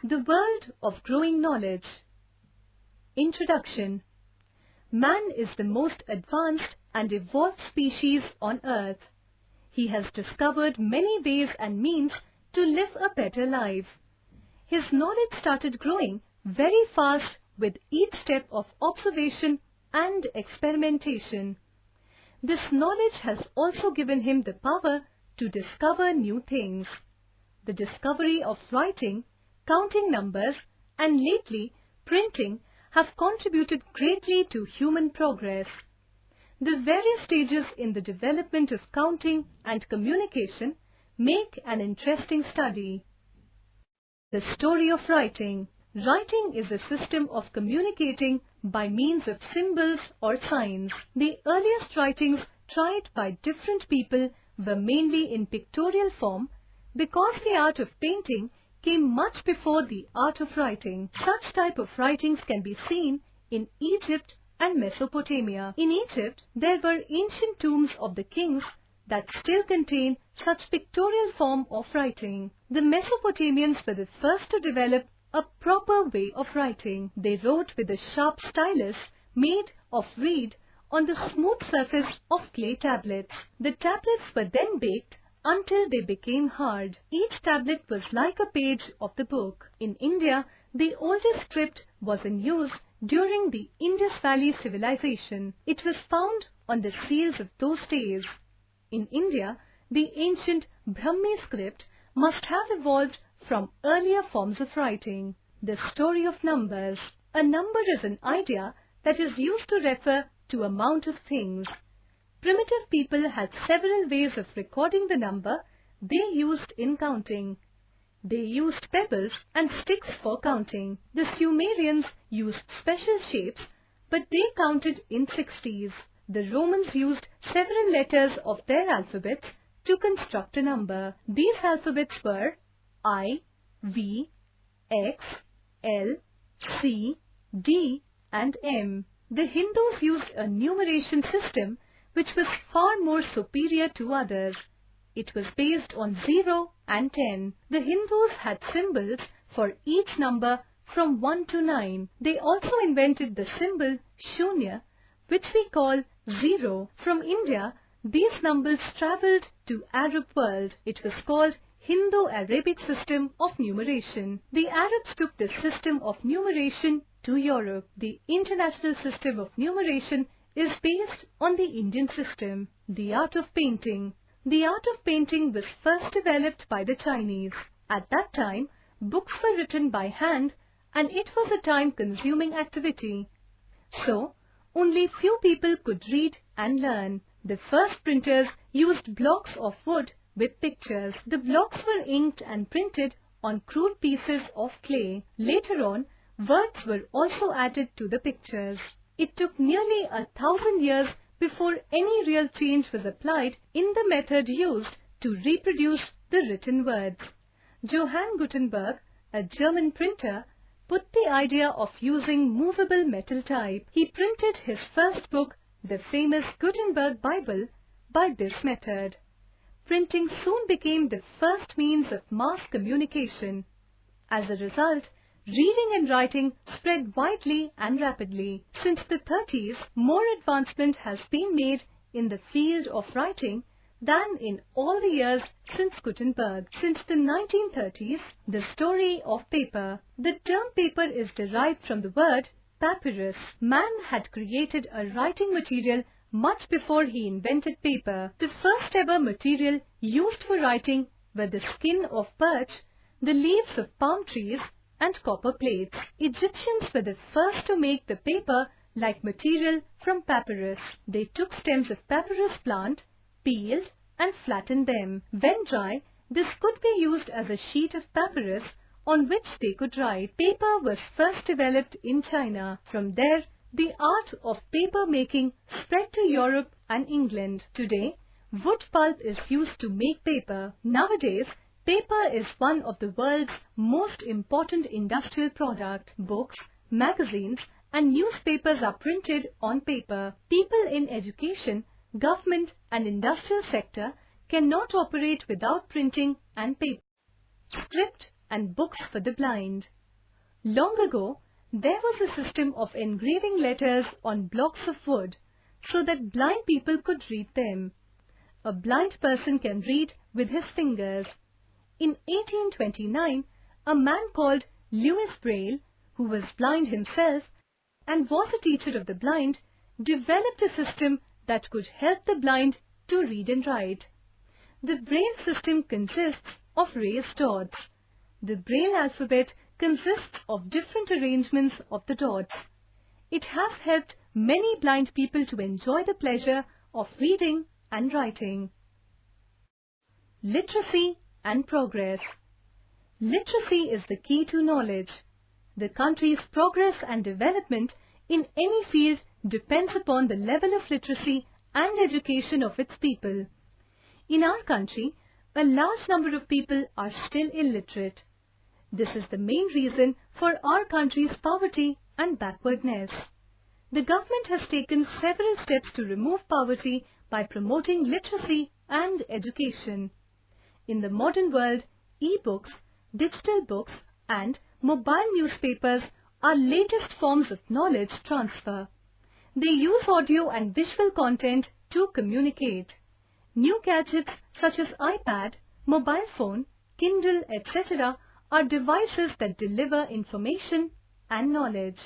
The world of growing knowledge. Introduction. Man is the most advanced and evolved species on earth. He has discovered many ways and means to live a better life. His knowledge started growing very fast with each step of observation and experimentation. This knowledge has also given him the power to discover new things. The discovery of writing, counting numbers, and lately printing have contributed greatly to human progress. The various stages in the development of counting and communication make an interesting study. The story of writing. Writing is a system of communicating by means of symbols or signs. The earliest writings tried by different people were mainly in pictorial form because the art of painting came much before the art of writing. Such type of writings can be seen in Egypt and Mesopotamia. In Egypt, there were ancient tombs of the kings that still contain such pictorial form of writing. The Mesopotamians were the first to develop a proper way of writing. They wrote with a sharp stylus made of reed on the smooth surface of clay tablets. The tablets were then baked until they became hard. Each tablet was like a page of the book. In India, the oldest script was in use during the Indus Valley civilization. It was found on the seals of those days. In India, the ancient Brahmi script must have evolved from earlier forms of writing. The story of numbers. A number is an idea that is used to refer to amount of things. Primitive people had several ways of recording the number they used in counting. They used pebbles and sticks for counting. The Sumerians used special shapes, but they counted in 60s. The Romans used several letters of their alphabets to construct a number. These alphabets were I, V, X, L, C, D, and M. The Hindus used a numeration system which was far more superior to others. It was based on 0 and 10. The Hindus had symbols for each number from 1 to 9. They also invented the symbol Shunya, which we call 0. From India, these numbers travelled to Arab world. It was called Hindu-Arabic system of numeration. The Arabs took this system of numeration to Europe. The international system of numeration is based on the Indian system. The art of painting. The art of painting was first developed by the Chinese. At that time, books were written by hand and it was a time-consuming activity. So, only few people could read and learn. The first printers used blocks of wood with pictures. The blocks were inked and printed on crude pieces of clay. Later on, words were also added to the pictures. It took nearly 1,000 years before any real change was applied in the method used to reproduce the written words. Johann Gutenberg, a German printer, put the idea of using movable metal type. He printed his first book, the famous Gutenberg Bible, by this method. Printing soon became the first means of mass communication. As a result, reading and writing spread widely and rapidly. Since the 30s, more advancement has been made in the field of writing than in all the years since Gutenberg. Since the 1930s, the story of paper. The term paper is derived from the word papyrus. Man had created a writing material much before he invented paper. The first ever material used for writing were the skin of birch, the leaves of palm trees, and copper plates. Egyptians were the first to make the paper-like material from papyrus. They took stems of papyrus plant, peeled and flattened them. When dry, this could be used as a sheet of papyrus on which they could write. Paper was first developed in China. From there, the art of paper making spread to Europe and England. Today, wood pulp is used to make paper. Nowadays, paper is one of the world's most important industrial products. Books, magazines, and newspapers are printed on paper. People in education, government, and industrial sector cannot operate without printing and paper. Script and books for the blind. Long ago, there was a system of engraving letters on blocks of wood so that blind people could read them. A blind person can read with his fingers. In 1829, a man called Louis Braille, who was blind himself and was a teacher of the blind, developed a system that could help the blind to read and write. The Braille system consists of raised dots. The Braille alphabet consists of different arrangements of the dots. It has helped many blind people to enjoy the pleasure of reading and writing. Literacy and progress. Literacy is the key to knowledge. The country's progress and development in any field depends upon the level of literacy and education of its people. In our country, a large number of people are still illiterate. This is the main reason for our country's poverty and backwardness. The government has taken several steps to remove poverty by promoting literacy and education. In the modern world, e-books, digital books and mobile newspapers are latest forms of knowledge transfer. They use audio and visual content to communicate. New gadgets such as iPad, mobile phone, Kindle, etc. are devices that deliver information and knowledge.